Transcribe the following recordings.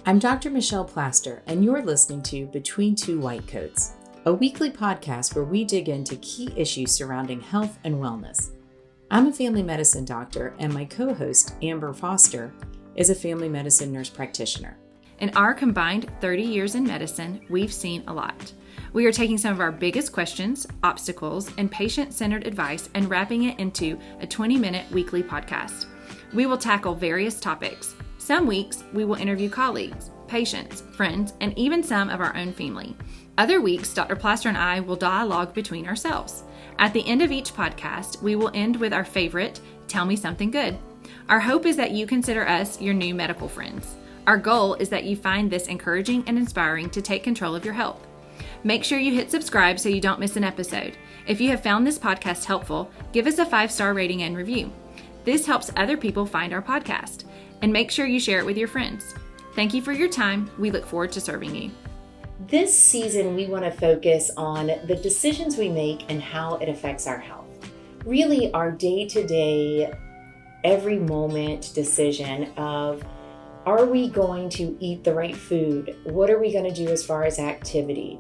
I'm Dr. Michelle Plaster, and you're listening to Between Two White Coats, a weekly podcast where we dig into key issues surrounding health and wellness. I'm a family medicine doctor, and my co-host, Amber Foster, is a family medicine nurse practitioner. In our combined 30 years in medicine, we've seen a lot. We are taking some of our biggest questions, obstacles, and patient-centered advice and wrapping it into a 20-minute weekly podcast. We will tackle various topics. Some weeks, we will interview colleagues, patients, friends, and even some of our own family. Other weeks, Dr. Plaster and I will dialogue between ourselves. At the end of each podcast, we will end with our favorite, Tell Me Something Good. Our hope is that you consider us your new medical friends. Our goal is that you find this encouraging and inspiring to take control of your health. Make sure you hit subscribe so you don't miss an episode. If you have found this podcast helpful, give us a 5-star rating and review. This helps other people find our podcast. And make sure you share it with your friends. Thank you for your time. We look forward to serving you. This season, we want to focus on the decisions we make and how it affects our health. Really, our day-to-day, every moment decision of, are we going to eat the right food? What are we going to do as far as activity?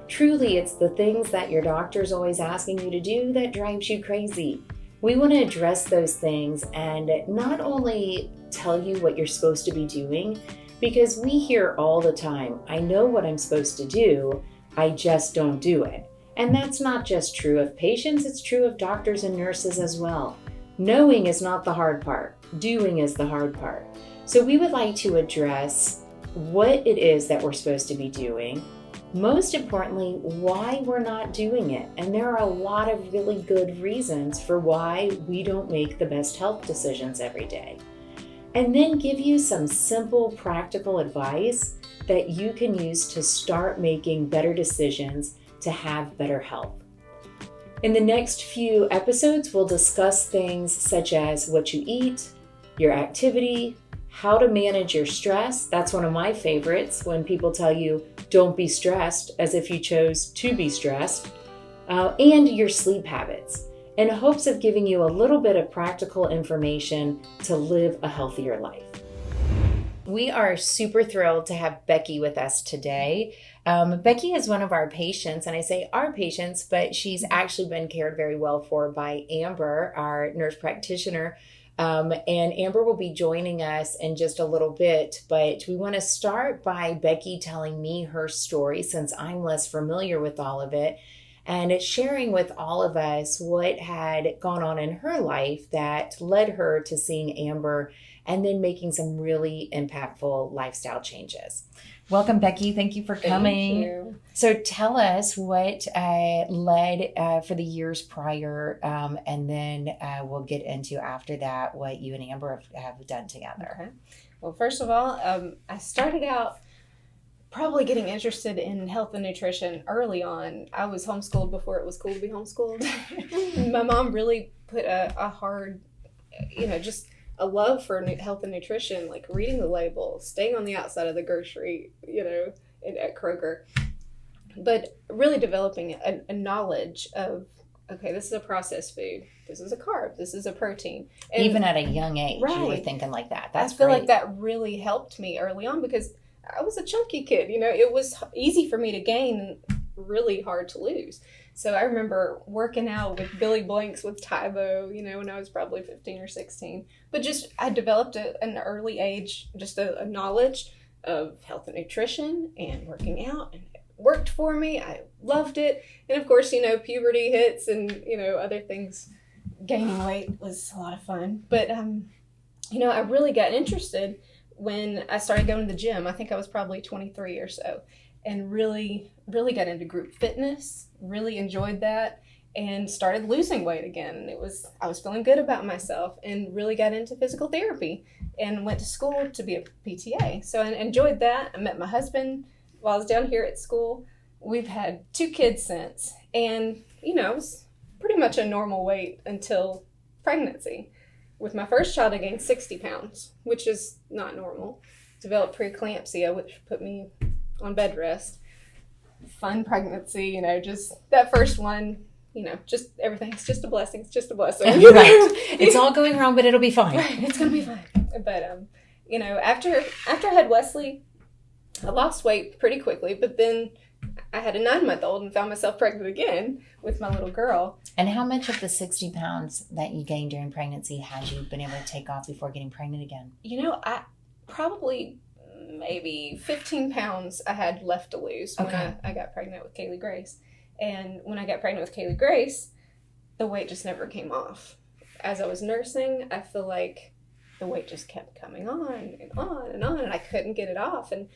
Truly, it's the things that your doctor's always asking you to do that drives you crazy. We want to address those things and not only tell you what you're supposed to be doing, because we hear all the time, I know what I'm supposed to do, I just don't do it. And that's not just true of patients, it's true of doctors and nurses as well. Knowing is not the hard part, doing is the hard part. So we would like to address what it is that we're supposed to be doing, most importantly, why we're not doing it. And there are a lot of really good reasons for why we don't make the best health decisions every day. And then give you some simple, practical advice that you can use to start making better decisions to have better health. In the next few episodes, we'll discuss things such as what you eat, your activity, how to manage your stress. That's one of my favorites, when people tell you, don't be stressed, as if you chose to be stressed, and your sleep habits, in hopes of giving you a little bit of practical information to live a healthier life. We are super thrilled to have Becky with us today. Becky is one of our patients, and I say our patients, but she's actually been cared very well for by Amber, our nurse practitioner. And Amber will be joining us in just a little bit, but we want to start by Becky telling me her story, since I'm less familiar with all of it, and sharing with all of us what had gone on in her life that led her to seeing Amber and then making some really impactful lifestyle changes. Welcome, Becky. Thank you for coming. Thank you. So tell us what led for the years prior, and then we'll get into after that what you and Amber have done together. Okay. Well, first of all, I started out probably getting interested in health and nutrition early on. I was homeschooled before it was cool to be homeschooled. My mom really put a hard, just a love for health and nutrition, like reading the label, staying on the outside of the grocery, at Kroger, but really developing a knowledge of, okay, this is a processed food, this is a carb, this is a protein. And even at a young age, right, you were thinking like that. That's I feel great. like that really helped me early on, because I was a chunky kid. It was easy for me to gain and really hard to lose. So I remember working out with Billy Blanks with Tybo, when I was probably 15 or 16. But just, I developed at an early age, just a knowledge of health and nutrition and working out. And it worked for me. I loved it. And of course, puberty hits and, other things. Gaining weight was a lot of fun. But, I really got interested when I started going to the gym. I think I was probably 23 or so. And really, really got into group fitness, really enjoyed that, and started losing weight again. I was feeling good about myself, and really got into physical therapy and went to school to be a PTA. So I enjoyed that. I met my husband while I was down here at school. We've had 2 kids since, and I was pretty much a normal weight until pregnancy. With my first child, I gained 60 pounds, which is not normal. Developed preeclampsia, which put me on bed rest. Fun pregnancy, just that first one, just everything's just a blessing. It's just a blessing. Right. It's all going wrong, but it'll be fine. Right. It's going to be fine. But, after I had Wesley, I lost weight pretty quickly, but then I had a 9-month-old and found myself pregnant again with my little girl. And how much of the 60 pounds that you gained during pregnancy had you been able to take off before getting pregnant again? I probably maybe 15 pounds I had left to lose when I got pregnant with Kaylee Grace. And when I got pregnant with Kaylee Grace, the weight just never came off. As I was nursing, I feel like the weight just kept coming on and on and on, and I couldn't get it off. And,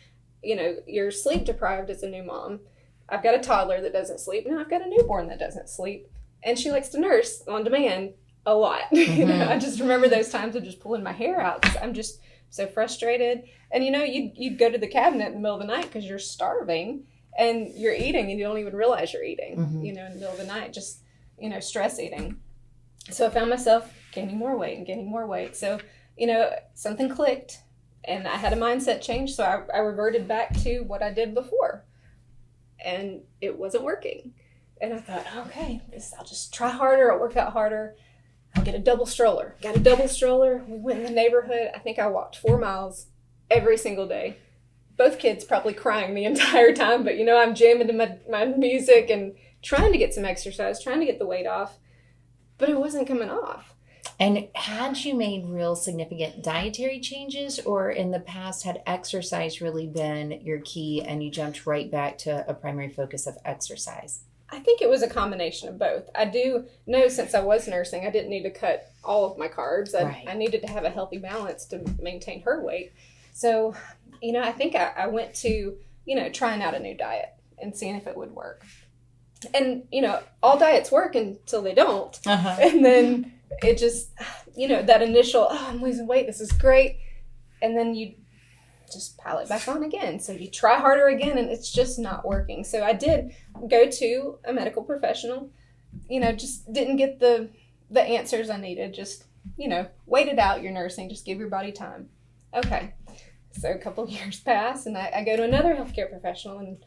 you're sleep deprived as a new mom. I've got a toddler that doesn't sleep. Now I've got a newborn that doesn't sleep. And she likes to nurse on demand a lot. Mm-hmm. I just remember those times of just pulling my hair out because I'm just so frustrated. And, you'd go to the cabinet in the middle of the night because you're starving and you're eating and you don't even realize you're eating, mm-hmm. in the middle of the night, just, stress eating. So I found myself gaining more weight. So, something clicked and I had a mindset change. So I reverted back to what I did before and it wasn't working. And I thought, okay, I'll just try harder. I'll work out harder. I'll get a double stroller. Got a double stroller. We went in the neighborhood. I think I walked 4 miles every single day. Both kids probably crying the entire time, but I'm jamming to my music and trying to get some exercise, trying to get the weight off, but it wasn't coming off. And had you made real significant dietary changes, or in the past had exercise really been your key and you jumped right back to a primary focus of exercise? I think it was a combination of both. I do know since I was nursing, I didn't need to cut all of my carbs. I needed to have a healthy balance to maintain her weight. So, I think I went to, trying out a new diet and seeing if it would work. And, all diets work until they don't. Uh-huh. And then it just, that initial, I'm losing weight, this is great. And then you just pile it back on again. So you try harder again and it's just not working. So I did go to a medical professional, just didn't get the answers I needed. Just, wait it out, you're nursing, just give your body time. Okay. So a couple of years pass and I go to another healthcare professional and,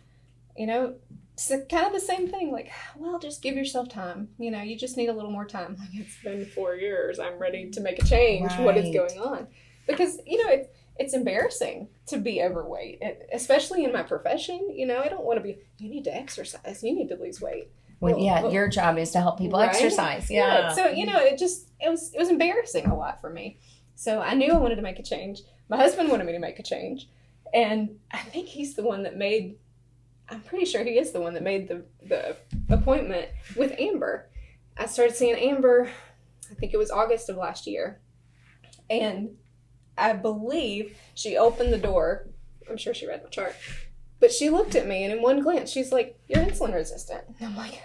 it's kind of the same thing. Like, well, just give yourself time. You just need a little more time. Like, it's been 4 years. I'm ready to make a change. Right. What is going on? Because, it's embarrassing to be overweight, especially in my profession. I don't want to be, you need to exercise. You need to lose weight. Well, your job is to help people right? exercise. Yeah. So, it was embarrassing a lot for me. So I knew I wanted to make a change. My husband wanted me to make a change. And I think he's the one that I'm pretty sure he is the one that made the appointment with Amber. I started seeing Amber, I think it was August of last year. And I believe she opened the door. I'm sure she read my chart. But she looked at me and in one glance, she's like, "You're insulin resistant." And I'm like,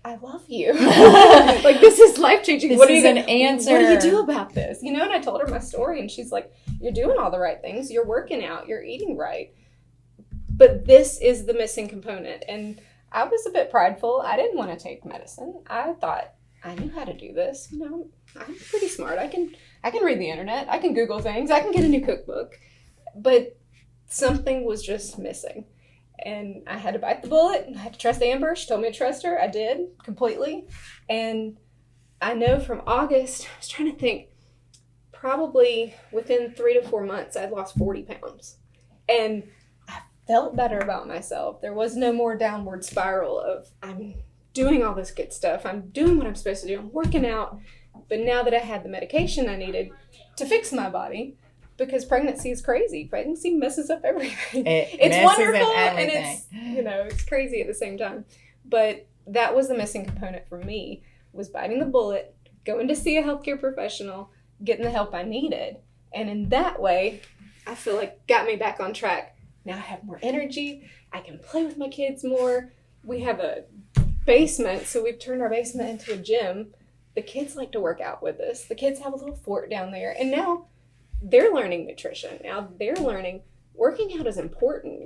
"I love you." Like, this is life-changing. What is an answer? What do you do about this? And I told her my story and she's like, "You're doing all the right things. You're working out. You're eating right. But this is the missing component." And I was a bit prideful. I didn't want to take medicine. I thought I knew how to do this. I'm pretty smart. I can read the internet. I can Google things. I can get a new cookbook. But something was just missing. And I had to bite the bullet. I had to trust Amber. She told me to trust her. I did completely. And I know from August, I was trying to think, probably within 3 to 4 months, I'd lost 40 pounds. And felt better about myself. There was no more downward spiral of I'm doing all this good stuff. I'm doing what I'm supposed to do. I'm working out. But now that I had the medication I needed to fix my body, because pregnancy is crazy. Pregnancy messes up everything. It's wonderful and it's, it's crazy at the same time. But that was the missing component for me, was biting the bullet, going to see a healthcare professional, getting the help I needed. And in that way, I feel like got me back on track. Now I have more energy. I can play with my kids more. We have a basement, so we've turned our basement into a gym. The kids like to work out with us. The kids have a little fort down there. And now they're learning nutrition. Now they're learning working out is important.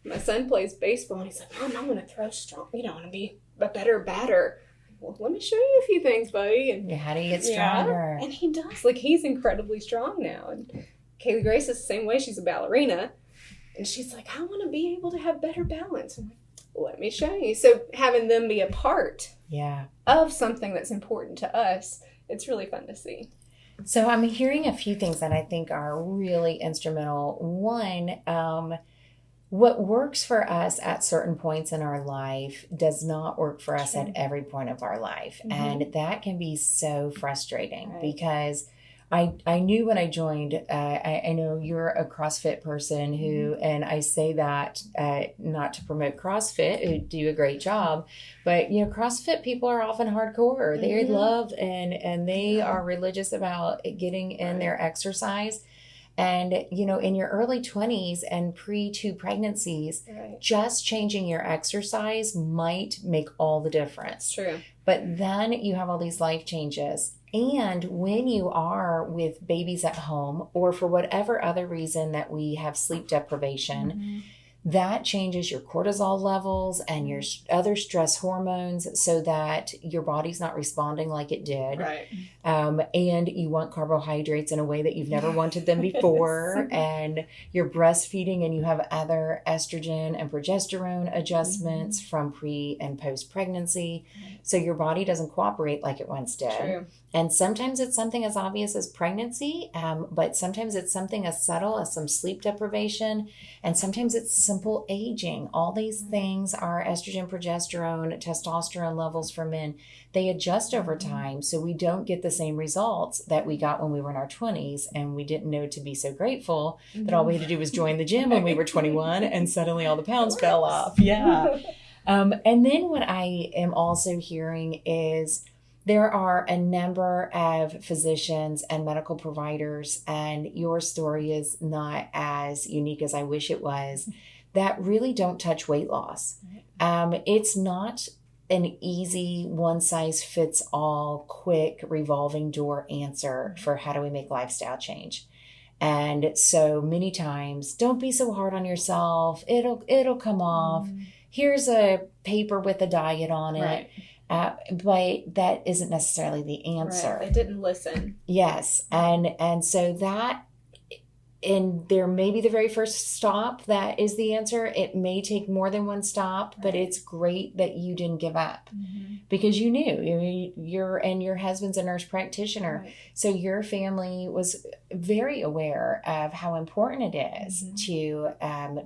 My son plays baseball and he's like, "Mom, I want to throw strong. I want to be a better batter." Well, let me show you a few things, buddy. And how do you get stronger? And he does. Like, he's incredibly strong now. And Kaylee Grace is the same way. She's a ballerina. And she's like, "I want to be able to have better balance." I'm like, "Let me show you." So having them be a part of something that's important to us, it's really fun to see. So I'm hearing a few things that I think are really instrumental. One, what works for us at certain points in our life does not work for us at every point of our life. And that can be so frustrating because I knew when I joined, I know you're a CrossFit person who, and I say that not to promote CrossFit, who do a great job, but CrossFit people are often hardcore. They love and they are religious about getting in their exercise. And, in your early 20s and pre-2 pregnancies, just changing your exercise might make all the difference. That's true. But then you have all these life changes. And when you are with babies at home, or for whatever other reason that we have sleep deprivation, that changes your cortisol levels and your other stress hormones so that your body's not responding like it did. Right. And you want carbohydrates in a way that you've never wanted them before. And you're breastfeeding and you have other estrogen and progesterone adjustments from pre and post pregnancy. So your body doesn't cooperate like it once did. True. And sometimes it's something as obvious as pregnancy, but sometimes it's something as subtle as some sleep deprivation. And sometimes it's simple aging. All these things are estrogen, progesterone, testosterone levels for men. They adjust over time, so we don't get the same results that we got when we were in our 20s, and we didn't know to be so grateful that all we had to do was join the gym when we were 21, and suddenly all the pounds fell off. Yeah. And then what I am also hearing is there are a number of physicians and medical providers, and your story is not as unique as I wish it was, that really don't touch weight loss. It's not an easy one-size-fits-all, quick, revolving door answer for how do we make lifestyle change. And so many times, don't be so hard on yourself. It'll come off. Here's a paper with a diet on it. Right. But that isn't necessarily the answer. Right. They didn't listen. Yes. And so that, and there may be the very first stop that is the answer. It may take more than one stop, but it's great that you didn't give up because you knew your husband's a nurse practitioner. Right. So your family was very aware of how important it is to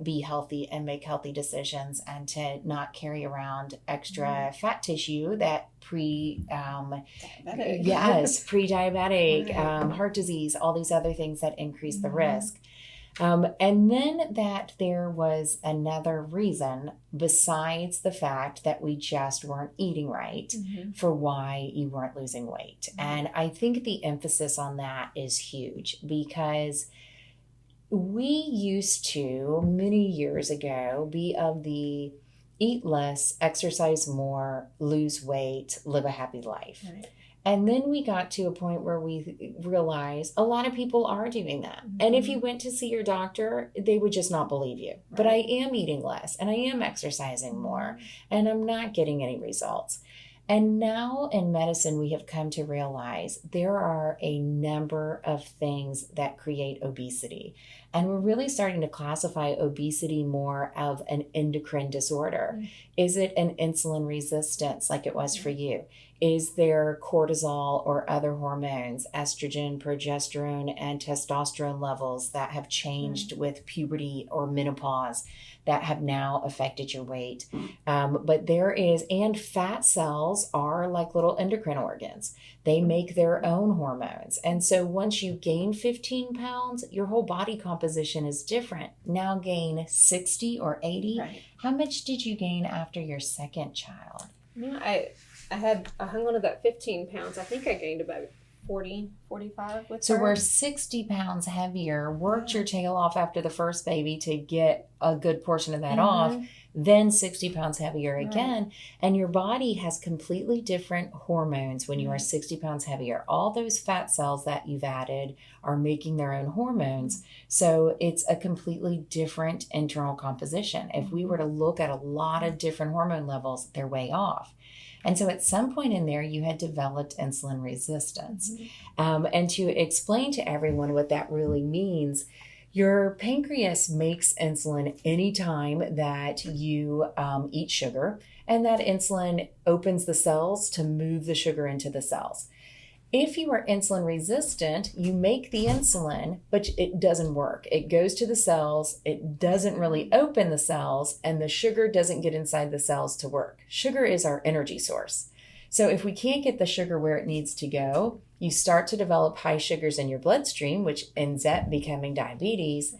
be healthy and make healthy decisions and to not carry around extra fat tissue that pre-diabetic, heart disease, all these other things that increase the risk. And then that there was another reason besides the fact that we just weren't eating right for why you weren't losing weight. And I think the emphasis on that is huge because we used to, many years ago, be of the eat less, exercise more, lose weight, live a happy life. Right. And then we got to a point where we realized a lot of people are doing that. And if you went to see your doctor, they would just not believe you. Right. But I am eating less and I am exercising more and I'm not getting any results. And now in medicine, we have come to realize there are a number of things that create obesity. And we're really starting to classify obesity more of an endocrine disorder. Is it an insulin resistance like it was for you? Is there cortisol or other hormones, estrogen, progesterone, and testosterone levels that have changed with puberty or menopause that have now affected your weight? But there is, and fat cells are like little endocrine organs. They make their own hormones. And so once you gain 15 pounds, your whole body composition is different. Now gain 60 or 80. Right. How much did you gain after your second child? Yeah, I hung on to that 15 pounds. I think I gained about 40, 45 with so her. We're 60 pounds heavier, worked your tail off after the first baby to get a good portion of that off, then 60 pounds heavier again. And your body has completely different hormones when you are 60 pounds heavier. All those fat cells that you've added are making their own hormones. So it's a completely different internal composition. If we were to look at a lot of different hormone levels, they're way off. And so at some point in there, you had developed insulin resistance. And to explain to everyone what that really means, your pancreas makes insulin anytime that you eat sugar, and that insulin opens the cells to move the sugar into the cells. If you are insulin resistant, you make the insulin, but it doesn't work. It goes to the cells, it doesn't really open the cells, and the sugar doesn't get inside the cells to work. Sugar is our energy source. So if we can't get the sugar where it needs to go, you start to develop high sugars in your bloodstream, which ends up becoming diabetes.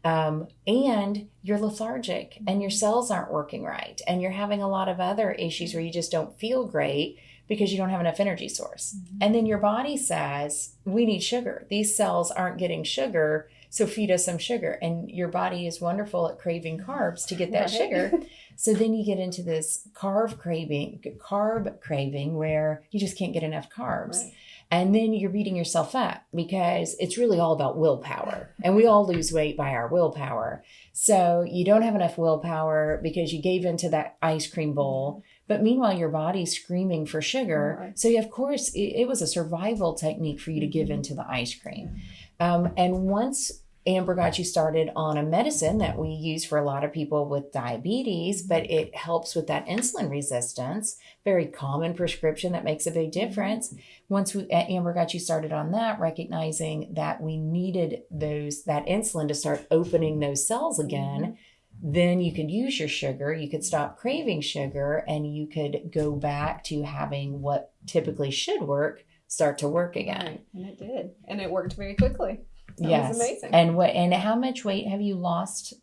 And you're lethargic and your cells aren't working right. And you're having a lot of other issues where you just don't feel great because you don't have enough energy source. And then your body says, we need sugar. These cells aren't getting sugar, so feed us some sugar. And your body is wonderful at craving carbs to get that sugar. So then you get into this carb craving where you just can't get enough carbs. Right. And then you're beating yourself up because it's really all about willpower. And we all lose weight by our willpower. So you don't have enough willpower because you gave into that ice cream bowl. But meanwhile, your body's screaming for sugar. Right. So of course, it was a survival technique for you to give into the ice cream. And once Amber got you started on a medicine that we use for a lot of people with diabetes, but it helps with that insulin resistance, very common prescription that makes a big difference. Once Amber got you started on that, recognizing that we needed that insulin to start opening those cells again, then you could use your sugar, you could stop craving sugar, and you could go back to having what typically should work start to work again. Right. And it did. And it worked very quickly. That was amazing. And how much weight have you lost?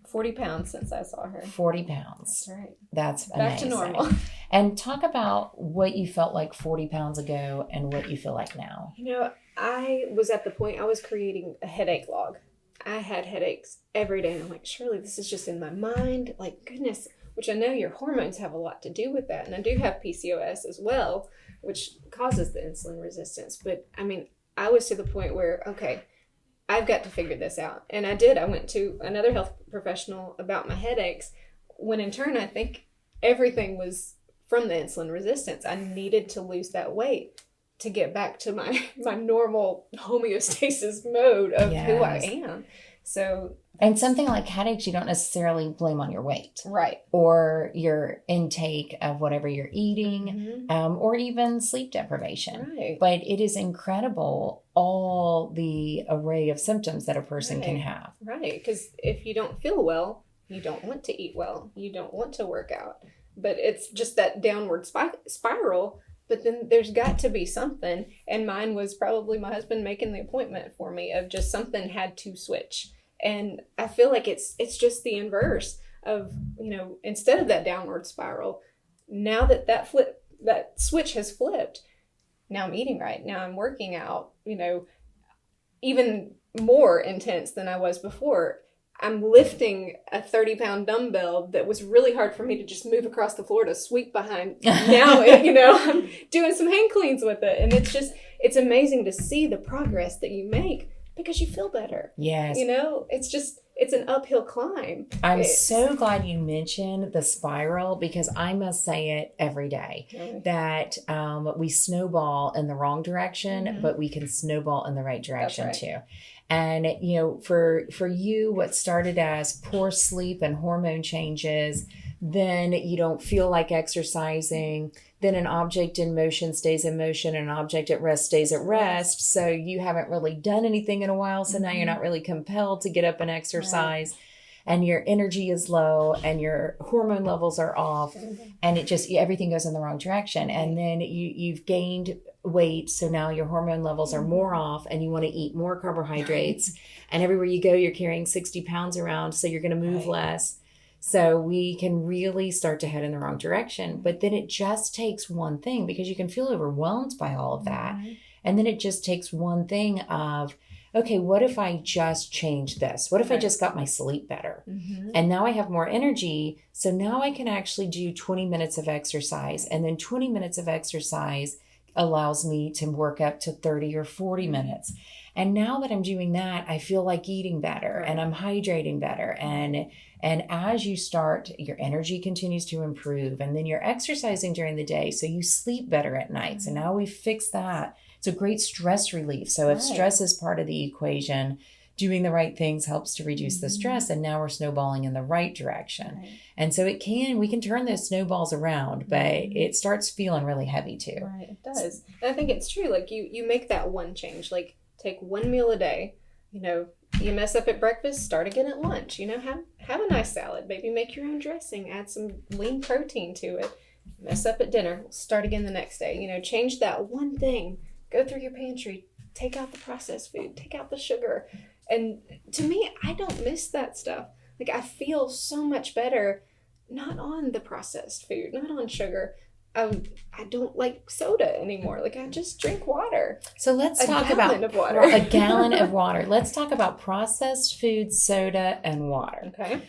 40 pounds since I saw her. 40 pounds. That's right. That's amazing. Back to normal. And talk about what you felt like 40 pounds ago and what you feel like now. You know, I was at the point I was creating a headache log. I had headaches every day. And I'm like, surely this is just in my mind. Like, goodness, which I know your hormones have a lot to do with that. And I do have PCOS as well, which causes the insulin resistance. But I mean, I was to the point where, okay, I've got to figure this out. And I did. I went to another health professional about my headaches, when in turn, I think everything was from the insulin resistance. I needed to lose that weight to get back to my normal homeostasis mode of who I am. So, and something like headaches, you don't necessarily blame on your weight. Right. Or your intake of whatever you're eating, or even sleep deprivation. Right. But it is incredible all the array of symptoms that a person can have. Right. Because if you don't feel well, you don't want to eat well. You don't want to work out. But it's just that downward spiral. But then there's got to be something. And mine was probably my husband making the appointment for me of just something had to switch. And I feel like it's just the inverse of, you know, instead of that downward spiral, now that switch has flipped, now I'm eating right. Now I'm working out, you know, even more intense than I was before. I'm lifting a 30-pound dumbbell that was really hard for me to just move across the floor to sweep behind. Now, you know, I'm doing some hang cleans with it. And it's amazing to see the progress that you make because you feel better. Yes. You know, it's an uphill climb. I'm so glad you mentioned the spiral because I must say it every day that we snowball in the wrong direction, but we can snowball in the right direction too. And, you know, for you, what started as poor sleep and hormone changes, then you don't feel like exercising, then an object in motion stays in motion, and an object at rest stays at rest. So you haven't really done anything in a while. So now you're not really compelled to get up and exercise. Right. And your energy is low and your hormone levels are off and it just, everything goes in the wrong direction. And then you've gained weight. So now your hormone levels are more off and you want to eat more carbohydrates. And everywhere you go, you're carrying 60 pounds around. So you're going to move less. So we can really start to head in the wrong direction. But then it just takes one thing because you can feel overwhelmed by all of that. And then it just takes one thing of, okay, what if I just change this? What if I just got my sleep better? And now I have more energy. So now I can actually do 20 minutes of exercise. And then 20 minutes of exercise allows me to work up to 30 or 40 minutes. And now that I'm doing that, I feel like eating better and I'm hydrating better. And as you start, your energy continues to improve. And then you're exercising during the day. So you sleep better at night. So now we fix that. It's a great stress relief. So if stress is part of the equation, doing the right things helps to reduce the stress, and now we're snowballing in the right direction. Right. And so we can turn those snowballs around, but it starts feeling really heavy too. Right, it does. And I think it's true. Like you make that one change, like take one meal a day. You know, you mess up at breakfast, start again at lunch. You know, have a nice salad. Maybe make your own dressing, add some lean protein to it. Mess up at dinner, start again the next day. You know, change that one thing. Go through your pantry, take out the processed food, take out the sugar. And to me, I don't miss that stuff. Like, I feel so much better not on the processed food, not on sugar. I don't like soda anymore. Like, I just drink water. So let's talk about a gallon of water. Let's talk about processed food, soda, and water. Okay.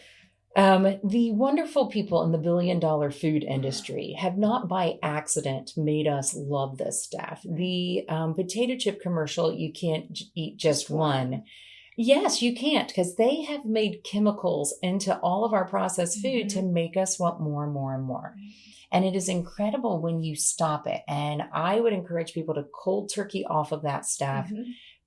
The wonderful people in the billion-dollar food industry have not by accident made us love this stuff. The potato chip commercial, you can't eat just one. Yes, you can't, because they have made chemicals into all of our processed food to make us want more and more and more. And it is incredible when you stop it. And I would encourage people to cold turkey off of that stuff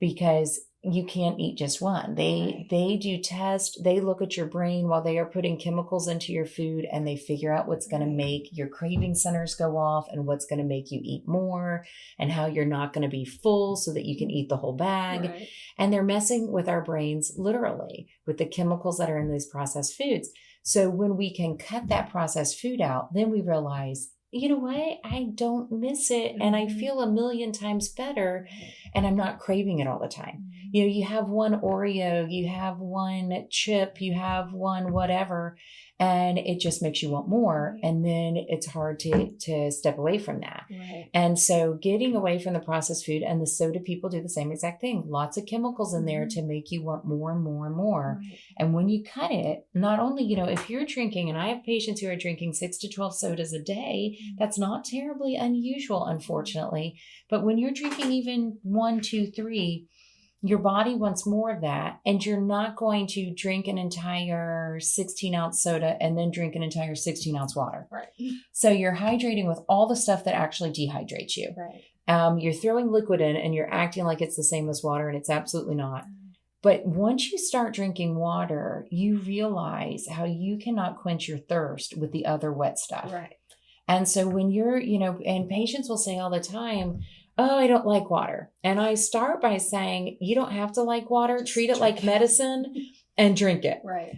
because you can't eat just one. They do tests. They look at your brain while they are putting chemicals into your food, and they figure out what's going to make your craving centers go off and what's going to make you eat more and how you're not going to be full so that you can eat the whole bag. Right. And they're messing with our brains literally with the chemicals that are in those processed foods. So when we can cut that processed food out, then we realize, you know what? I don't miss it. And I feel a million times better. And I'm not craving it all the time. You know, you have one Oreo, you have one chip, you have one whatever, and it just makes you want more. And then it's hard to step away from that. Right. And so getting away from the processed food, and the soda people do the same exact thing. Lots of chemicals in there to make you want more and more and more. Right. And when you cut it, not only, you know, if you're drinking, and I have patients who are drinking 6 to 12 sodas a day, that's not terribly unusual, unfortunately. But when you're drinking even 1, 2, 3, your body wants more of that, and you're not going to drink an entire 16-ounce soda and then drink an entire 16-ounce water. Right. So you're hydrating with all the stuff that actually dehydrates you. Right. You're throwing liquid in, and you're acting like it's the same as water, and it's absolutely not. But once you start drinking water, you realize how you cannot quench your thirst with the other wet stuff. Right. And so when you're, you know, and patients will say all the time, oh, I don't like water. And I start by saying, you don't have to like water. Treat it like medicine and drink it. Right.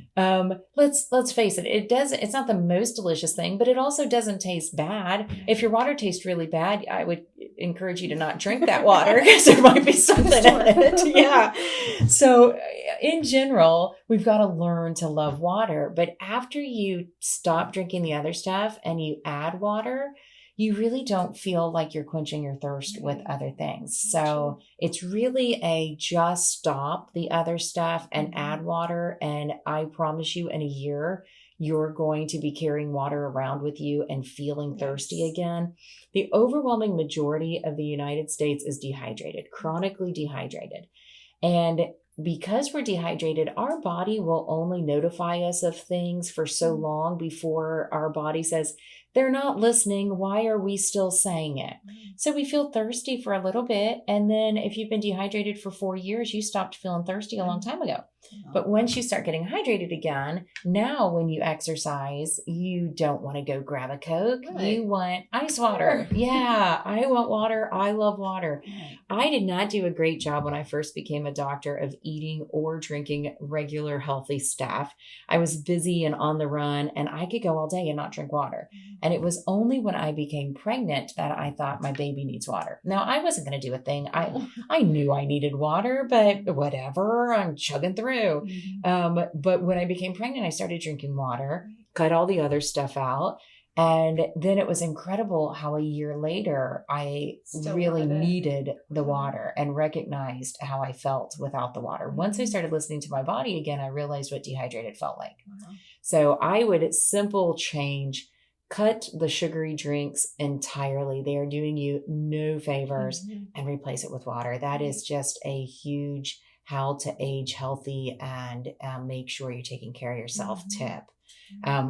Let's face it. It's not the most delicious thing, but it also doesn't taste bad. If your water tastes really bad, I would encourage you to not drink that water because there might be something in it. Yeah. So in general, we've got to learn to love water. But after you stop drinking the other stuff and you add water, you really don't feel like you're quenching your thirst with other things. So it's really a just stop the other stuff and add water. And I promise you, in a year, you're going to be carrying water around with you and feeling thirsty again. The overwhelming majority of the United States is dehydrated, chronically dehydrated. And because we're dehydrated, our body will only notify us of things for so long before our body says, they're not listening. Why are we still saying it? So we feel thirsty for a little bit. And then if you've been dehydrated for 4 years, you stopped feeling thirsty a long time ago. But once you start getting hydrated again, now when you exercise, you don't want to go grab a Coke. Right. You want ice water. Yeah, I want water. I love water. I did not do a great job when I first became a doctor of eating or drinking regular healthy stuff. I was busy and on the run, and I could go all day and not drink water. And it was only when I became pregnant that I thought my baby needs water. Now, I wasn't going to do a thing. I knew I needed water, but whatever, I'm chugging through. But when I became pregnant, I started drinking water, cut all the other stuff out. And then it was incredible how a year later, I really needed the water and recognized how I felt without the water. Once I started listening to my body again, I realized what dehydrated felt like. So I would simple change. Cut the sugary drinks entirely. They are doing you no favors, and replace it with water. That is just a huge how to age healthy and make sure you're taking care of yourself tip,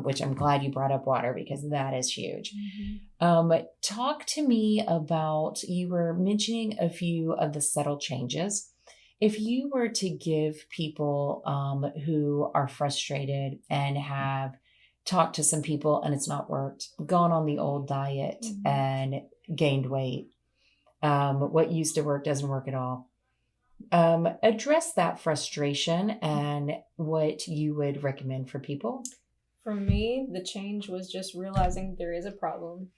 which I'm glad you brought up water because that is huge. Talk to me about, you were mentioning a few of the subtle changes If you were to give people who are frustrated and have talked to some people and it's not worked, gone on the old diet and gained weight, what used to work doesn't work at all, address that frustration and what you would recommend for people. For me, the change was just realizing there is a problem.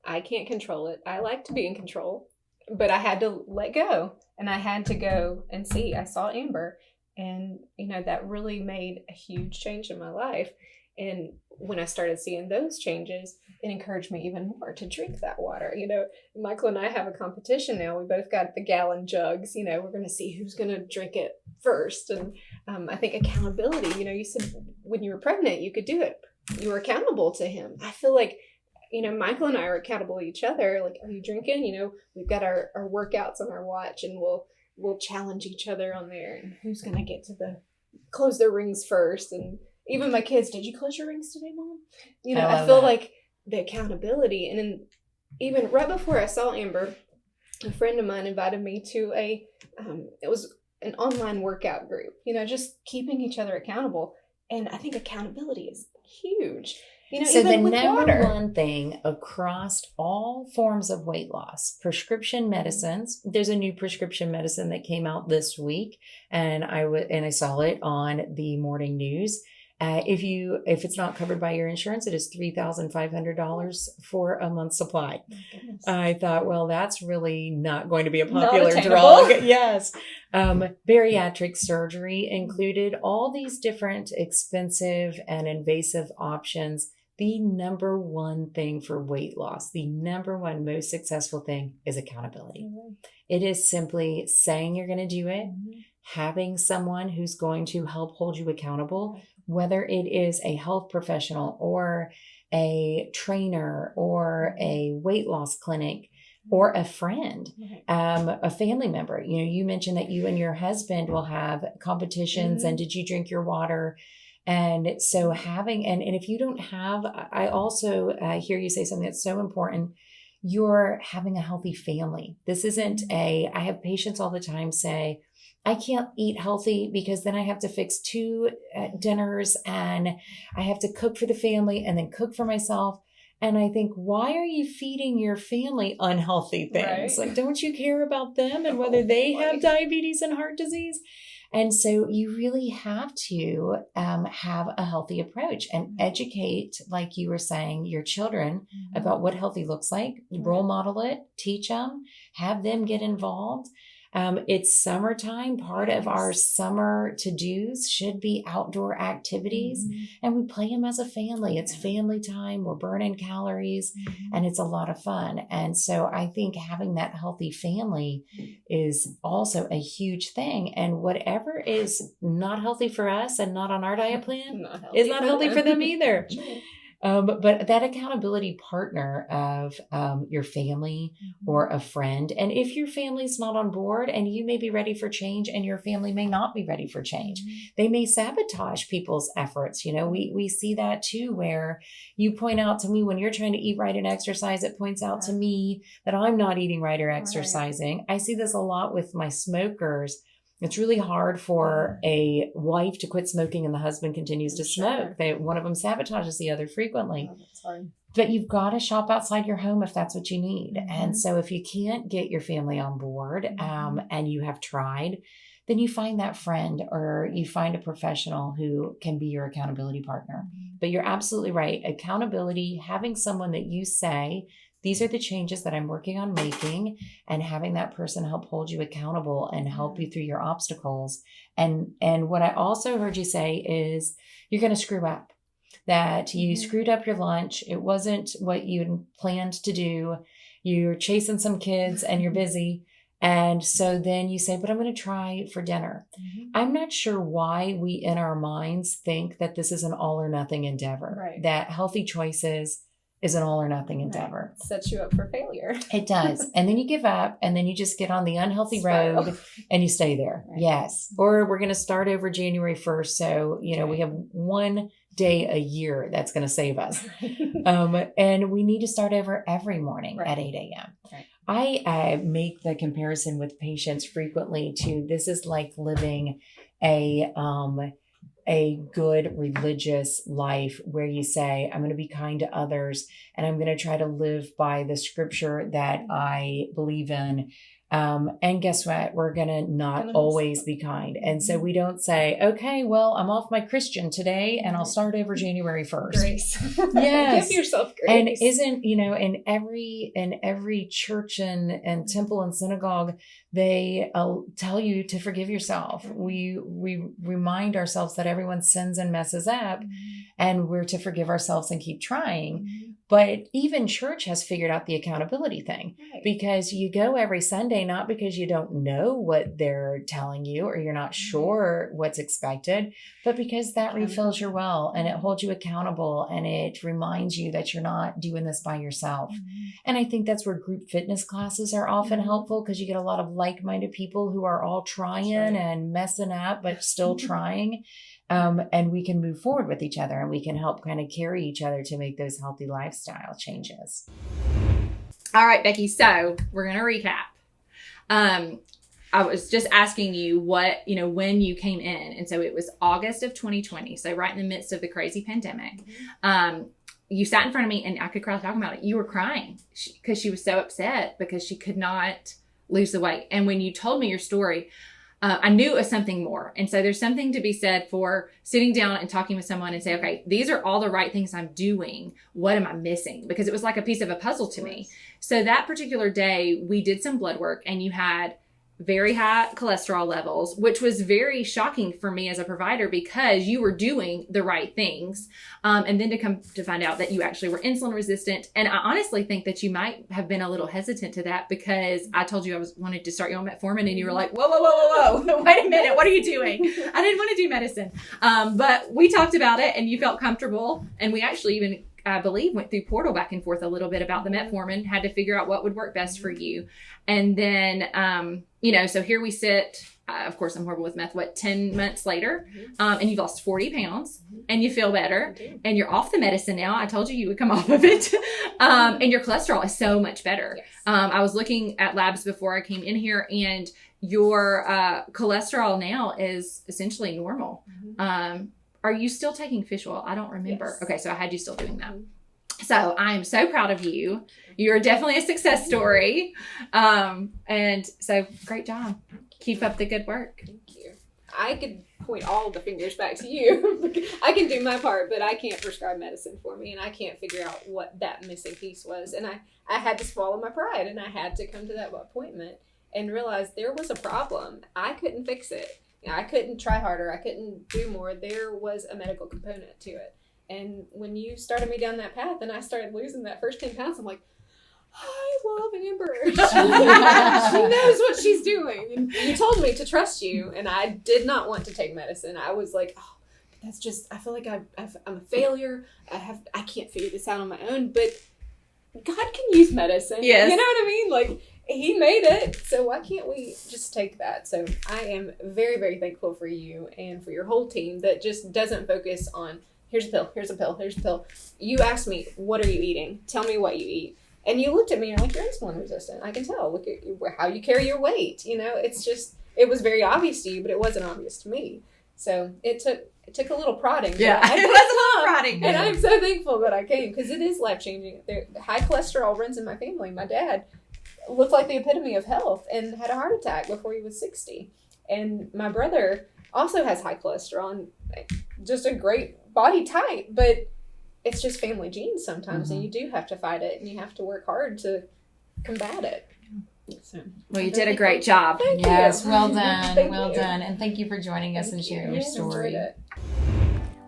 I can't control it. I like to be in control, but I had to let go, and I had to go and see. I saw Amber, and that really made a huge change in my life. And when I started seeing those changes, it encouraged me even more to drink that water. Michael and I have a competition now. We both got the gallon jugs. We're going to see who's going to drink it first. And I think accountability, you said when you were pregnant, you could do it. You were accountable to him. I feel like, Michael and I are accountable to each other. Like, are you drinking? We've got our workouts on our watch, and we'll challenge each other on there. And who's going to get to close their rings first. And even my kids, did you close your rings today, Mom? I feel like the accountability. And then even right before I saw Amber, a friend of mine invited me to it was an online workout group, just keeping each other accountable. And I think accountability is huge. So even the with number water. one thing across all forms of weight loss, prescription medicines, there's a new prescription medicine that came out this week, and I saw it on the morning news. If it's not covered by your insurance, it is $3,500 for a month's supply. I thought, well, that's really not going to be a popular drug. Yes. Bariatric surgery included, all these different expensive and invasive options. The number one thing for weight loss, the number one most successful thing is accountability. It is simply saying you're going to do it, having someone who's going to help hold you accountable, whether it is a health professional or a trainer or a weight loss clinic or a friend, a family member. You mentioned that you and your husband will have competitions and did you drink your water? And so having, and if you don't have, I also hear you say something that's so important. You're having a healthy family. This isn't I have patients all the time say, I can't eat healthy because then I have to fix 2 dinners and I have to cook for the family and then cook for myself. And I think, why are you feeding your family unhealthy things? Right. Like, don't you care about them and whether they have diabetes and heart disease? And so you really have to have a healthy approach and educate, like you were saying, your children about what healthy looks like, role model it, teach them, have them get involved. It's summertime. Part of our summer to-dos should be outdoor activities, and we play them as a family. It's family time. We're burning calories, and it's a lot of fun. And so I think having that healthy family is also a huge thing. And whatever is not healthy for us and not on our diet plan is not healthy for them either. But that accountability partner of your family or a friend, and if your family's not on board and you may be ready for change and your family may not be ready for change, they may sabotage people's efforts. We see that too, where you point out to me when you're trying to eat right and exercise, it points out to me that I'm not eating right or exercising. I see this a lot with my smokers. It's really hard for a wife to quit smoking and the husband continues to smoke. One of them sabotages the other frequently. But you've got to shop outside your home if that's what you need. And so if you can't get your family on board and you have tried, then you find that friend or you find a professional who can be your accountability partner. But you're absolutely right. Accountability, having someone that you say, these are the changes that I'm working on making, and having that person help hold you accountable and help you through your obstacles. And what I also heard you say is you're going to screw up, that you screwed up your lunch. It wasn't what you planned to do. You're chasing some kids and you're busy. And so then you say, but I'm going to try for dinner. I'm not sure why we in our minds think that this is an all or nothing endeavor, that healthy choices is an all or nothing endeavor. It sets you up for failure. It does. And then you give up and then you just get on the unhealthy road and you stay there. Yes. Or we're going to start over January 1st. So, we have one day a year that's going to save us. And we need to start over every morning at 8 a.m. I make the comparison with patients frequently to this is like living a good religious life where you say, I'm going to be kind to others and I'm going to try to live by the scripture that I believe in. And guess what? We're going to not always be kind. And so we don't say, okay, well, I'm off my Christian today and I'll start over January 1st. Grace. Yes. Give yourself grace. And isn't, in every church and temple and synagogue, they tell you to forgive yourself. We remind ourselves that everyone sins and messes up and we're to forgive ourselves and keep trying. But even church has figured out the accountability thing, because you go every Sunday, not because you don't know what they're telling you or you're not sure what's expected, but because that refills your well and it holds you accountable and it reminds you that you're not doing this by yourself. And I think that's where group fitness classes are often helpful, because you get a lot of like-minded people who are all trying and messing up, but still trying. And we can move forward with each other and we can help kind of carry each other to make those healthy lifestyle changes. All right, Becky. So we're going to recap. I was just asking you when you came in. And so it was August of 2020. So right in the midst of the crazy pandemic. You sat in front of me and I could cry talking about it. You were crying because she was so upset because she could not lose the weight. And when you told me your story, I knew it was something more. And so there's something to be said for sitting down and talking with someone and say, okay, these are all the right things I'm doing. What am I missing? Because it was like a piece of a puzzle to me. So that particular day, we did some blood work and you had very high cholesterol levels, which was very shocking for me as a provider because you were doing the right things. And then to come to find out that you actually were insulin resistant. And I honestly think that you might have been a little hesitant to that because I told you wanted to start you on metformin and you were like, whoa, wait a minute. What are you doing? I didn't want to do medicine. But we talked about it and you felt comfortable. And we actually even, I believe, went through Portal back and forth a little bit about the metformin, had to figure out what would work best for you. And then, so here we sit, of course, I'm horrible with math, 10 months later, and you've lost 40 pounds and you feel better and you're off the medicine now. I told you would come off of it. And your cholesterol is so much better. Yes. I was looking at labs before I came in here and your cholesterol now is essentially normal. Are you still taking fish oil? I don't remember. Yes. Okay, so I had you still doing that. So I'm so proud of you. You're definitely a success story. And so great job. Keep up the good work. Thank you. I could point all the fingers back to you. I can do my part, but I can't prescribe medicine for me. And I can't figure out what that missing piece was. And I had to swallow my pride and I had to come to that appointment and realize there was a problem. I couldn't fix it. I couldn't try harder. I couldn't do more. There was a medical component to it. And when you started me down that path and I started losing that first 10 pounds, I'm like, I love Amber. She knows what she's doing. And you told me to trust you. And I did not want to take medicine. I was like, oh, that's just, I feel like I'm a failure. I can't figure this out on my own. But God can use medicine. Yes. You know what I mean? Like, He made it. So why can't we just take that? So I am very, very thankful for you and for your whole team that just doesn't focus on, here's a pill, here's a pill, here's a pill. You asked me, what are you eating? Tell me what you eat. And you looked at me and you're like, you're insulin resistant. I can tell. Look at how you carry your weight. It's just, it was very obvious to you, but it wasn't obvious to me. So it took a little prodding. Yeah, it was a little prodding. And I'm so thankful that I came because it is life-changing. High cholesterol runs in my family. My dad looked like the epitome of health and had a heart attack before he was 60. And my brother also has high cholesterol and just a great body type, but it's just family genes sometimes, and you do have to fight it, and you have to work hard to combat it. So, well, you did a great job. Yes, well done, well done. And thank you for joining us and sharing your story.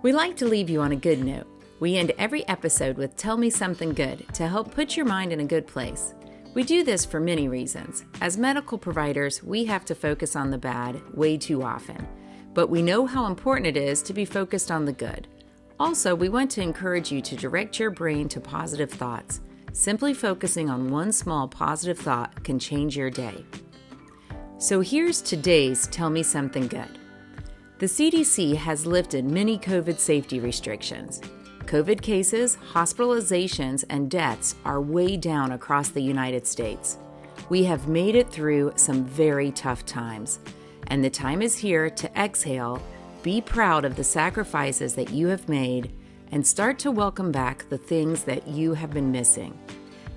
We like to leave you on a good note. We end every episode with Tell Me Something Good to help put your mind in a good place. We do this for many reasons. As medical providers, we have to focus on the bad way too often, but we know how important it is to be focused on the good. Also, we want to encourage you to direct your brain to positive thoughts. Simply focusing on one small positive thought can change your day. So here's today's Tell Me Something Good. The CDC has lifted many COVID safety restrictions. COVID cases, hospitalizations, and deaths are way down across the United States. We have made it through some very tough times, and the time is here to exhale, be proud of the sacrifices that you have made, and start to welcome back the things that you have been missing.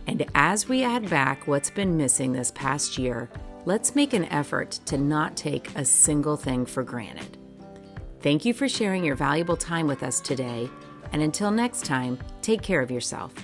And as we add back what's been missing this past year, let's make an effort to not take a single thing for granted. Thank you for sharing your valuable time with us today, and until next time, take care of yourself.